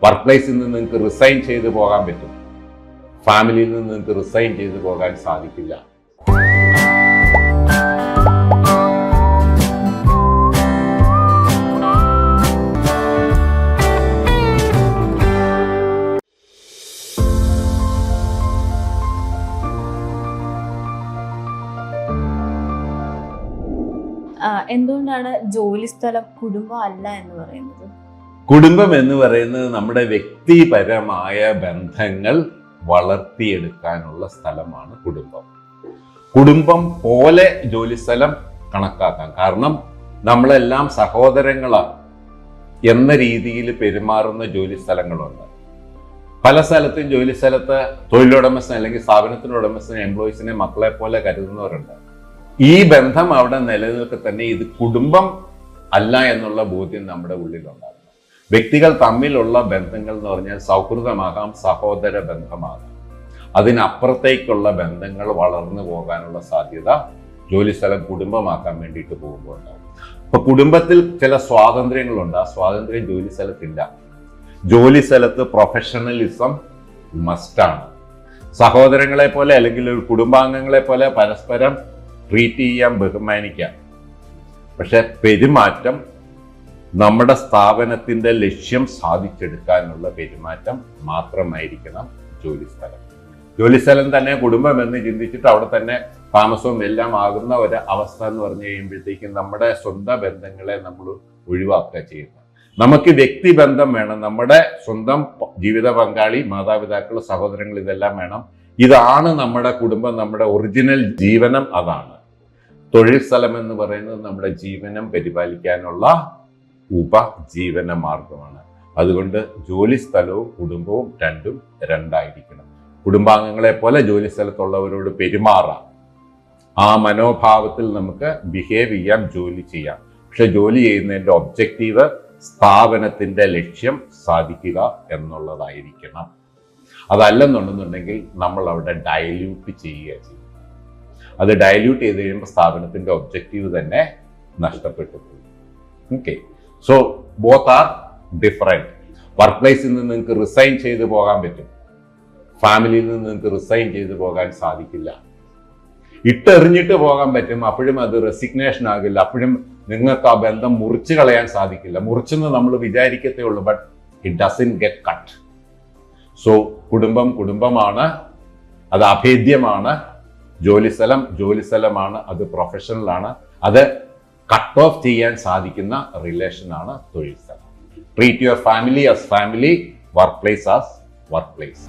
Work പ്ലേസിൽ നിന്ന് നിങ്ങൾക്ക് റിസൈൻ ചെയ്ത് പോകാൻ പറ്റും. ഫാമിലിയിൽ നിന്ന് നിങ്ങൾക്ക് റിസൈൻ ചെയ്ത് പോകാൻ സാധിക്കില്ല. എന്തുകൊണ്ടാണ് ജോലിസ്ഥലം കുടുംബം അല്ല എന്ന് പറയുന്നത്? കുടുംബം എന്ന് പറയുന്നത് നമ്മുടെ വ്യക്തിപരമായ ബന്ധങ്ങൾ വളർത്തിയെടുക്കാനുള്ള സ്ഥലമാണ് കുടുംബം. കുടുംബം പോലെ ജോലിസ്ഥലം കണക്കാക്കാം. കാരണം നമ്മളെല്ലാം സഹോദരങ്ങളാണ് എന്ന രീതിയിൽ പെരുമാറുന്ന ജോലിസ്ഥലങ്ങളുണ്ട്. പല സ്ഥലത്തും ജോലിസ്ഥലത്ത് തൊഴിലുടമസ്ഥൻ അല്ലെങ്കിൽ സ്ഥാപനത്തിൻ്റെ ഉടമസ്ഥൻ എംപ്ലോയീസിനെ മക്കളെ പോലെ കരുതുന്നവരുണ്ട്. ഈ ബന്ധം അവിടെ നിലനിൽക്കെ തന്നെ ഇത് കുടുംബം അല്ല എന്നുള്ള ബോധ്യം നമ്മുടെ ഉള്ളിലുണ്ടാകും. വ്യക്തികൾ തമ്മിലുള്ള ബന്ധങ്ങൾ എന്ന് പറഞ്ഞാൽ സൗഹൃദമാകാം, സഹോദര ബന്ധമാകാം. അതിനപ്പുറത്തേക്കുള്ള ബന്ധങ്ങൾ വളർന്നു പോകാനുള്ള സാധ്യത ജോലിസ്ഥലം കുടുംബമാക്കാൻ വേണ്ടിയിട്ട് പോകുമ്പോൾ ഉണ്ടാകും. അപ്പൊ കുടുംബത്തിൽ ചില സ്വാതന്ത്ര്യങ്ങളുണ്ട്, ആ സ്വാതന്ത്ര്യം ജോലിസ്ഥലത്തില്ല. ജോലിസ്ഥലത്ത് പ്രൊഫഷണലിസം മസ്റ്റാണ്. സഹോദരങ്ങളെ പോലെ അല്ലെങ്കിൽ ഒരു കുടുംബാംഗങ്ങളെ പോലെ പരസ്പരം ട്രീറ്റ് ചെയ്യാൻ, ബഹുമാനിക്കാം. പക്ഷെ പെരുമാറ്റം നമ്മുടെ സ്ഥാപനത്തിൻ്റെ ലക്ഷ്യം സാധിച്ചെടുക്കാനുള്ള പെരുമാറ്റം മാത്രമായിരിക്കണം ജോലിസ്ഥലം. ജോലിസ്ഥലം തന്നെ കുടുംബം എന്ന് ചിന്തിച്ചിട്ട് അവിടെ തന്നെ താമസവും എല്ലാം ആകുന്ന ഒരു അവസ്ഥ എന്ന് പറഞ്ഞു കഴിയുമ്പോഴത്തേക്കും നമ്മുടെ സ്വന്തം ബന്ധങ്ങളെ നമ്മൾ ഒഴിവാക്കുക ചെയ്യുന്നത്. നമുക്ക് വ്യക്തിബന്ധം വേണം, നമ്മുടെ സ്വന്തം ജീവിത പങ്കാളി, മാതാപിതാക്കൾ, സഹോദരങ്ങൾ, ഇതെല്ലാം വേണം. ഇതാണ് നമ്മുടെ കുടുംബം, നമ്മുടെ ഒറിജിനൽ ജീവനം അതാണ്. തൊഴിൽ സ്ഥലം എന്ന് പറയുന്നത് നമ്മുടെ ജീവനം പരിപാലിക്കാനുള്ള ഉപജീവന മാർഗമാണ്. അതുകൊണ്ട് ജോലി സ്ഥലവും കുടുംബവും രണ്ടും രണ്ടായിരിക്കണം. കുടുംബാംഗങ്ങളെ പോലെ ജോലി സ്ഥലത്തുള്ളവരോട് പെരുമാറാം, ആ മനോഭാവത്തിൽ നമുക്ക് ബിഹേവ് ചെയ്യാം, ജോലി ചെയ്യാം. പക്ഷെ ജോലി ചെയ്യുന്നതിൻ്റെ ഒബ്ജക്റ്റീവ് സ്ഥാപനത്തിൻ്റെ ലക്ഷ്യം സാധിക്കുക എന്നുള്ളതായിരിക്കണം. അതല്ലെന്നുണ്ടെന്നുണ്ടെങ്കിൽ നമ്മൾ അവിടെ ഡയല്യൂട്ട് ചെയ്യുക ചെയ്യും. അത് ഡയല്യൂട്ട് ചെയ്ത് കഴിയുമ്പോൾ സ്ഥാപനത്തിൻ്റെ ഒബ്ജക്റ്റീവ് തന്നെ നഷ്ടപ്പെട്ടു പോകും. Okay, so both are different. Work പ്ലേസിൽ നിന്ന് നിങ്ങൾക്ക് റിസൈൻ ചെയ്ത് പോകാൻ പറ്റും, ഫാമിലിയിൽ നിന്ന് നിങ്ങൾക്ക് റിസൈൻ ചെയ്ത് പോകാൻ സാധിക്കില്ല. ഇട്ടെറിഞ്ഞിട്ട് പോകാൻ പറ്റും, അപ്പോഴും അത് റെസിഗ്നേഷൻ ആകില്ല. അപ്പോഴും നിങ്ങൾക്ക് ആ ബന്ധം മുറിച്ച് കളയാൻ സാധിക്കില്ല. മുറിച്ചെന്ന് നമ്മൾ വിചാരിക്കത്തേ ഉള്ളൂ, but it doesn't get cut. So കുടുംബം കുടുംബമാണ്, അത് അഭേദ്യമാണ്. ജോലിസ്ഥലം ജോലിസ്ഥലമാണ്, അത് പ്രൊഫഷണലാണ്. അത് കട്ട് ഓഫ് ചെയ്യാൻ സാധിക്കുന്ന റിലേഷനാണ് തൊഴിൽ സ്ഥലം. Treat your family as family, work place as work place.